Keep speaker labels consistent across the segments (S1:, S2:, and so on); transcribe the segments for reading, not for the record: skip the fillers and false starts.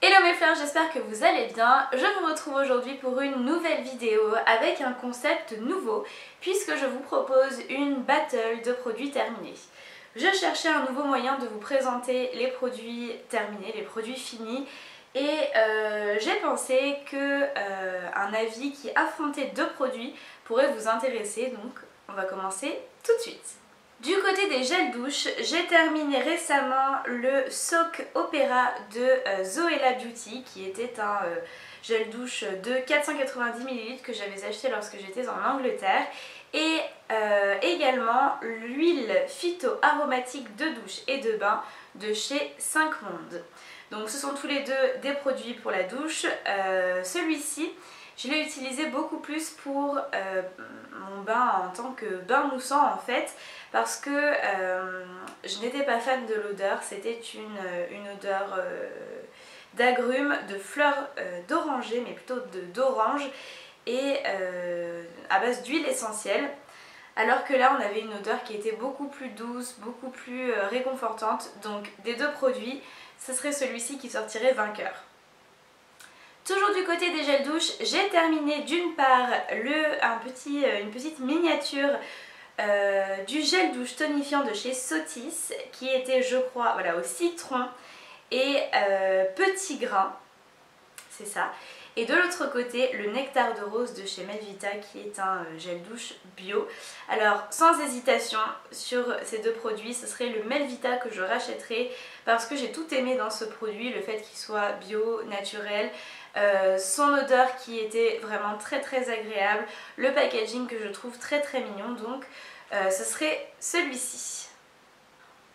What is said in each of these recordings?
S1: Hello mes fleurs, j'espère que vous allez bien. Je vous retrouve aujourd'hui pour une nouvelle vidéo avec un concept nouveau puisque je vous propose une battle de produits terminés. Je cherchais un nouveau moyen de vous présenter les produits terminés, les produits finis et j'ai pensé que un avis qui affrontait deux produits pourrait vous intéresser, donc on va commencer tout de suite. Du côté des gels douche, j'ai terminé récemment le Soak Opera de Zoella Beauty qui était un gel douche de 490 ml que j'avais acheté lorsque j'étais en Angleterre et également l'huile phyto-aromatique de douche et de bain de chez 5 Mondes. Donc ce sont tous les deux des produits pour la douche. Celui-ci, je l'ai utilisé beaucoup plus pour mon bain en tant que bain moussant en fait, parce que je n'étais pas fan de l'odeur. C'était une odeur d'agrumes, de fleurs d'oranger, mais plutôt d'orange et à base d'huile essentielle. Alors que là on avait une odeur qui était beaucoup plus douce, beaucoup plus réconfortante. Donc des deux produits, ce serait celui-ci qui sortirait vainqueur. Toujours du côté des gels douche, j'ai terminé d'une part une petite miniature du gel douche tonifiant de chez Sotis qui était, je crois, voilà, au citron et petit grain, c'est ça. Et de l'autre côté, le nectar de rose de chez Melvita qui est un gel douche bio. Alors sans hésitation sur ces deux produits, ce serait le Melvita que je rachèterai parce que j'ai tout aimé dans ce produit, le fait qu'il soit bio, naturel. Son odeur qui était vraiment très agréable, le packaging que je trouve très mignon, donc ce serait celui-ci.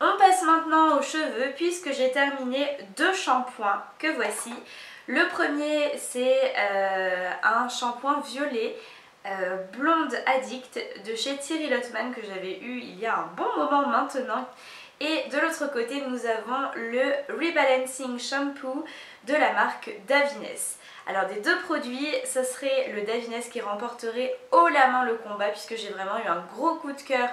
S1: On passe maintenant aux cheveux puisque j'ai terminé deux shampoings que voici. Le premier c'est un shampoing violet blonde addict de chez Thierry Lottmann que j'avais eu il y a un bon moment maintenant. Et de l'autre côté nous avons le Rebalancing Shampoo de la marque Davines. Alors des deux produits, ce serait le Davines qui remporterait haut la main le combat puisque j'ai vraiment eu un gros coup de cœur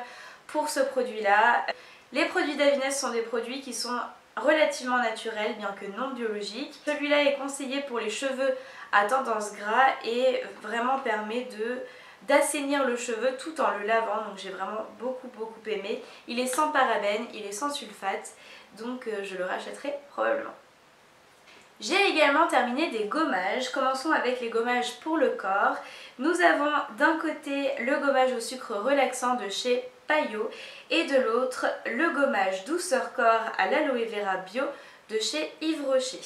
S1: pour ce produit là. Les produits Davines sont des produits qui sont relativement naturels bien que non biologiques. Celui-là est conseillé pour les cheveux à tendance gras et vraiment permet d'assainir le cheveu tout en le lavant, donc j'ai vraiment beaucoup aimé. Il est sans parabènes, il est sans sulfate, donc je le rachèterai probablement. J'ai également terminé des gommages. Commençons avec les gommages pour le corps. Nous avons d'un côté le gommage au sucre relaxant de chez Payot et de l'autre le gommage douceur corps à l'aloe vera bio de chez Yves Rocher.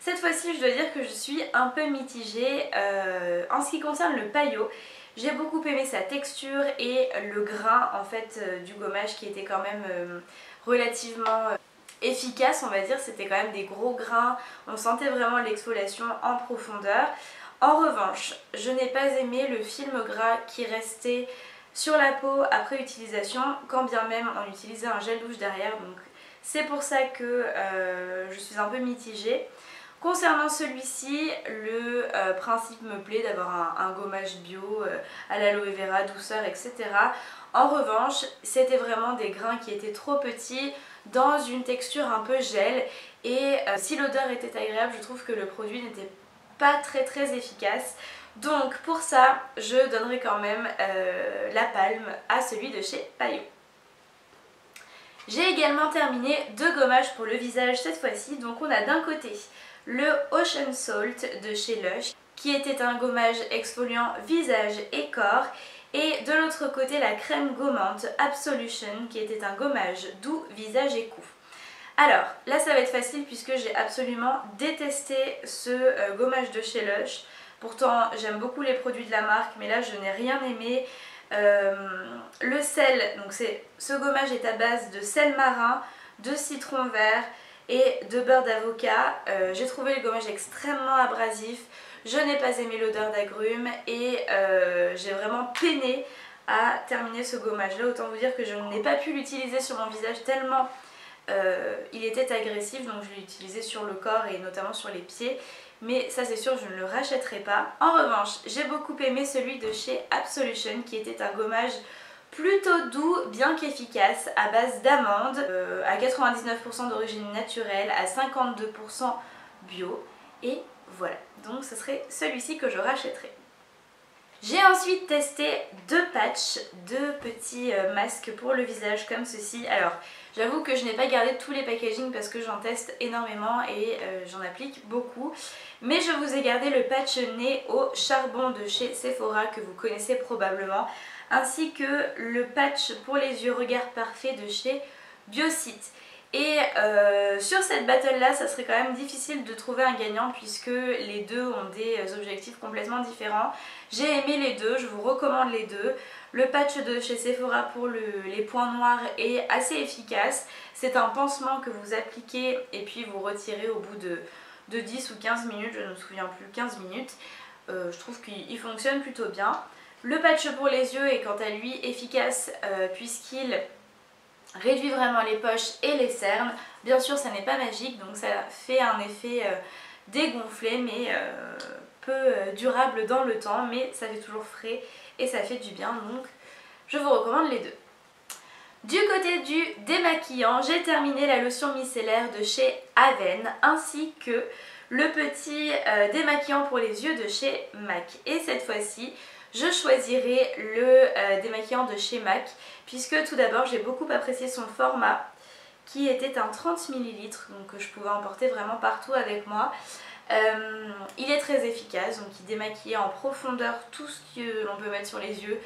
S1: Cette fois-ci je dois dire que je suis un peu mitigée en ce qui concerne le Payot. J'ai beaucoup aimé sa texture et le grain en fait du gommage qui était quand même relativement efficace, on va dire. C'était quand même des gros grains, on sentait vraiment l'exfoliation en profondeur. En revanche, je n'ai pas aimé le film gras qui restait sur la peau après utilisation, quand bien même on utilisait un gel douche derrière, donc c'est pour ça que je suis un peu mitigée. Concernant celui-ci, le principe me plaît d'avoir un gommage bio à l'aloe vera, douceur, etc. En revanche, c'était vraiment des grains qui étaient trop petits dans une texture un peu gel et si l'odeur était agréable, je trouve que le produit n'était pas très efficace. Donc pour ça, je donnerai quand même la palme à celui de chez Payot. J'ai également terminé deux gommages pour le visage cette fois-ci. Donc on a d'un côté le Ocean Salt de chez Lush qui était un gommage exfoliant visage et corps, et de l'autre côté la crème gommante Absolution qui était un gommage doux visage et cou. Alors là ça va être facile puisque j'ai absolument détesté ce gommage de chez Lush. Pourtant j'aime beaucoup les produits de la marque, mais là je n'ai rien aimé. Le sel, donc ce gommage est à base de sel marin, de citron vert et de beurre d'avocat. J'ai trouvé le gommage extrêmement abrasif, je n'ai pas aimé l'odeur d'agrumes et j'ai vraiment peiné à terminer ce gommage là. Autant vous dire que je n'ai pas pu l'utiliser sur mon visage tellement il était agressif, donc je l'ai utilisé sur le corps et notamment sur les pieds. Mais ça c'est sûr, je ne le rachèterai pas. En revanche, j'ai beaucoup aimé celui de chez Absolution qui était un gommage plutôt doux, bien qu'efficace, à base d'amandes, à 99% d'origine naturelle, à 52% bio. Et voilà, donc ce serait celui-ci que je rachèterai. J'ai ensuite testé deux patchs, deux petits masques pour le visage comme ceci. Alors j'avoue que je n'ai pas gardé tous les packagings parce que j'en teste énormément et j'en applique beaucoup. Mais je vous ai gardé le patch nez au charbon de chez Sephora que vous connaissez probablement, ainsi que le patch pour les yeux Regard Parfait de chez Biocite. Et sur cette battle là, ça serait quand même difficile de trouver un gagnant puisque les deux ont des objectifs complètement différents. J'ai aimé les deux, je vous recommande les deux. Le patch de chez Sephora pour les points noirs est assez efficace. C'est un pansement que vous appliquez et puis vous retirez au bout de 10 ou 15 minutes, je ne me souviens plus, 15 minutes. Je trouve qu'il fonctionne plutôt bien. Le patch pour les yeux est quant à lui efficace puisqu'il réduit vraiment les poches et les cernes. Bien sûr ça n'est pas magique donc ça fait un effet dégonflé mais peu durable dans le temps, mais ça fait toujours frais et ça fait du bien, donc je vous recommande les deux. Du côté du démaquillant, j'ai terminé la lotion micellaire de chez Aven ainsi que le petit démaquillant pour les yeux de chez MAC. Et cette fois-ci, je choisirai le démaquillant de chez MAC puisque tout d'abord j'ai beaucoup apprécié son format qui était un 30 ml, donc que je pouvais emporter vraiment partout avec moi. Il est très efficace, donc il démaquille en profondeur tout ce que l'on peut mettre sur les yeux,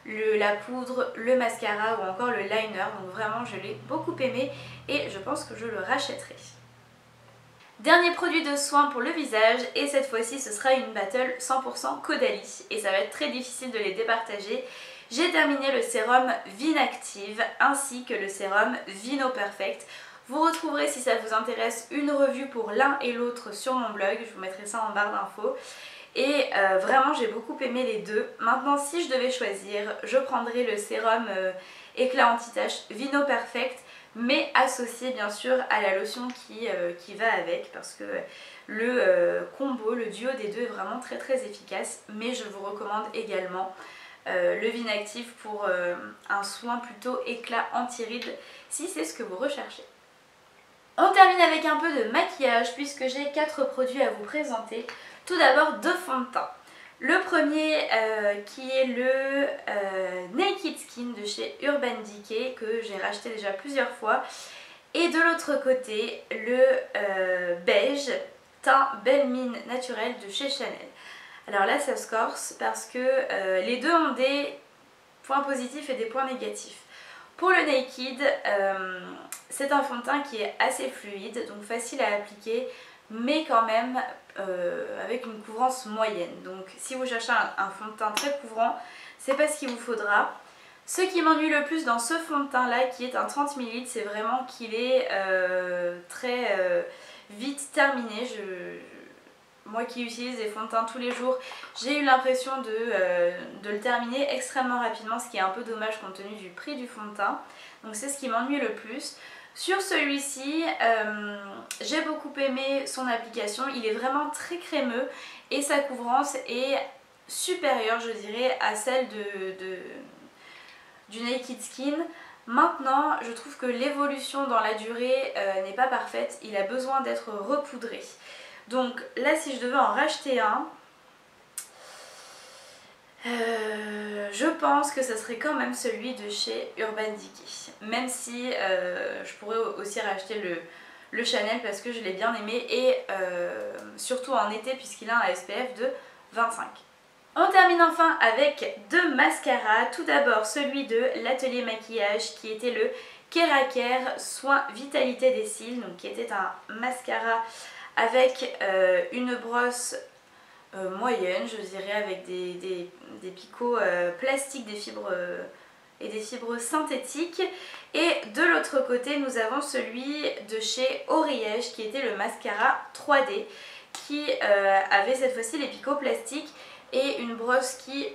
S1: la poudre, le mascara ou encore le liner, donc vraiment je l'ai beaucoup aimé et je pense que je le rachèterai. Dernier produit de soin pour le visage et cette fois-ci ce sera une battle 100% Caudalie et ça va être très difficile de les départager. J'ai terminé le sérum Vinactive ainsi que le sérum Vino Perfect. Vous retrouverez si ça vous intéresse une revue pour l'un et l'autre sur mon blog, je vous mettrai ça en barre d'infos. Et vraiment j'ai beaucoup aimé les deux. Maintenant si je devais choisir, je prendrais le sérum éclat anti-tache Vino Perfect, mais associé bien sûr à la lotion qui va avec parce que le combo, le duo des deux est vraiment très efficace. Mais je vous recommande également le Vinactive pour un soin plutôt éclat anti-rides si c'est ce que vous recherchez. On termine avec un peu de maquillage puisque j'ai 4 produits à vous présenter. Tout d'abord deux fonds de teint. Le premier qui est le Naked Skin de chez Urban Decay que j'ai racheté déjà plusieurs fois. Et de l'autre côté le beige teint Belle Mine naturel de chez Chanel. Alors là ça se corse parce que les deux ont des points positifs et des points négatifs. Pour le Naked, c'est un fond de teint qui est assez fluide, donc facile à appliquer, mais quand même avec une couvrance moyenne. Donc si vous cherchez un fond de teint très couvrant, c'est pas ce qu'il vous faudra. Ce qui m'ennuie le plus dans ce fond de teint là, qui est un 30 ml, c'est vraiment qu'il est très vite terminé. Moi qui utilise des fonds de teint tous les jours, j'ai eu l'impression de le terminer extrêmement rapidement, ce qui est un peu dommage compte tenu du prix du fond de teint. Donc c'est ce qui m'ennuie le plus. Sur celui-ci, j'ai beaucoup aimé son application, il est vraiment très crémeux et sa couvrance est supérieure je dirais à celle du Naked Skin. Maintenant, je trouve que l'évolution dans la durée n'est pas parfaite, il a besoin d'être repoudré. Donc là si je devais en racheter un, je pense que ce serait quand même celui de chez Urban Decay. Même si je pourrais aussi racheter le Chanel parce que je l'ai bien aimé et surtout en été puisqu'il a un SPF de 25. On termine enfin avec deux mascaras. Tout d'abord celui de l'Atelier Maquillage qui était le Keraker Soin Vitalité des cils, donc qui était un mascara avec une brosse moyenne je dirais, avec des picots plastiques, des fibres et des fibres synthétiques. Et de l'autre côté nous avons celui de chez Oriège qui était le mascara 3D qui avait cette fois-ci les picots plastiques et une brosse qui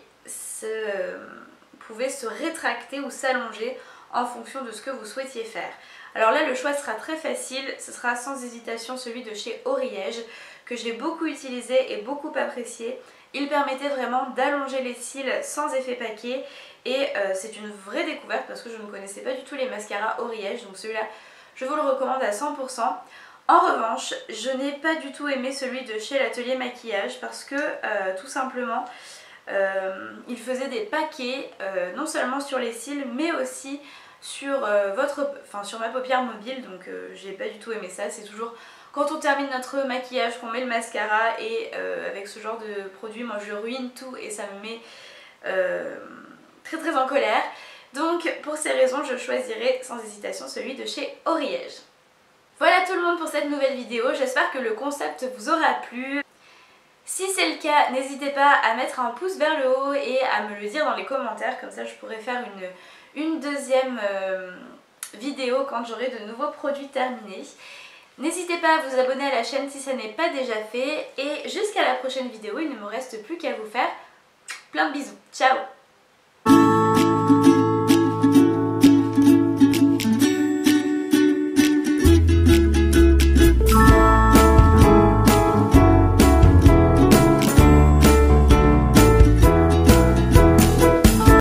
S1: pouvait se rétracter ou s'allonger en fonction de ce que vous souhaitiez faire. Alors là le choix sera très facile, ce sera sans hésitation celui de chez Oriège que j'ai beaucoup utilisé et beaucoup apprécié. Il permettait vraiment d'allonger les cils sans effet paquet et c'est une vraie découverte parce que je ne connaissais pas du tout les mascaras Oriège, donc celui-là je vous le recommande à 100%. En revanche, je n'ai pas du tout aimé celui de chez l'Atelier Maquillage parce que tout simplement il faisait des paquets non seulement sur les cils mais aussi sur, sur ma paupière mobile, donc j'ai pas du tout aimé ça. C'est toujours quand on termine notre maquillage qu'on met le mascara et avec ce genre de produit moi je ruine tout et ça me met très en colère. Donc pour ces raisons je choisirai sans hésitation celui de chez Oriège. Voilà tout le monde pour cette nouvelle vidéo, j'espère que le concept vous aura plu. Si c'est le cas, n'hésitez pas à mettre un pouce vers le haut et à me le dire dans les commentaires, comme ça je pourrai faire une deuxième vidéo quand j'aurai de nouveaux produits terminés. N'hésitez pas à vous abonner à la chaîne si ça n'est pas déjà fait et jusqu'à la prochaine vidéo, il ne me reste plus qu'à vous faire plein de bisous. Ciao!